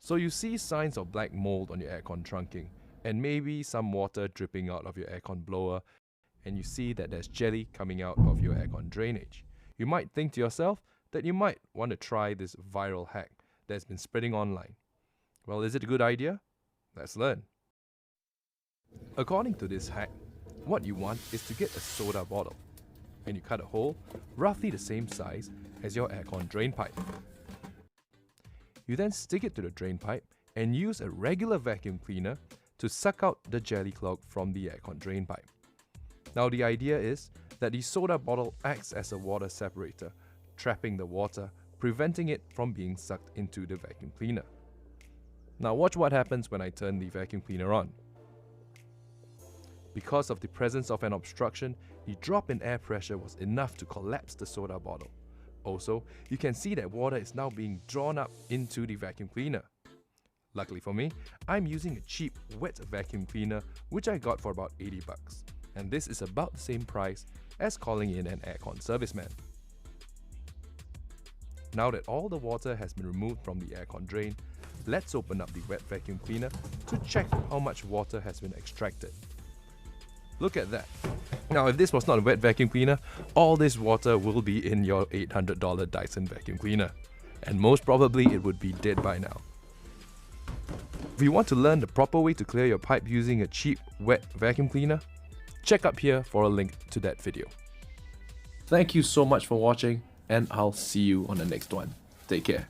So you see signs of black mold on your aircon trunking, and maybe some water dripping out of your aircon blower, and you see that there's jelly coming out of your aircon drainage. You might think to yourself that you might want to try this viral hack that's been spreading online. Well, is it a good idea? Let's learn. According to this hack, what you want is to get a soda bottle, and you cut a hole roughly the same size as your aircon drain pipe. You then stick it to the drain pipe and use a regular vacuum cleaner to suck out the jelly clog from the aircon drain pipe. Now the idea is that the soda bottle acts as a water separator, trapping the water, preventing it from being sucked into the vacuum cleaner. Now watch what happens when I turn the vacuum cleaner on. Because of the presence of an obstruction, the drop in air pressure was enough to collapse the soda bottle. Also, you can see that water is now being drawn up into the vacuum cleaner. Luckily for me, I'm using a cheap wet vacuum cleaner which I got for about 80 bucks. And this is about the same price as calling in an aircon serviceman. Now that all the water has been removed from the aircon drain, let's open up the wet vacuum cleaner to check how much water has been extracted. Look at that. Now if this was not a wet vacuum cleaner, all this water will be in your $800 Dyson vacuum cleaner. And most probably it would be dead by now. If you want to learn the proper way to clear your pipe using a cheap wet vacuum cleaner, check up here for a link to that video. Thank you so much for watching, and I'll see you on the next one. Take care.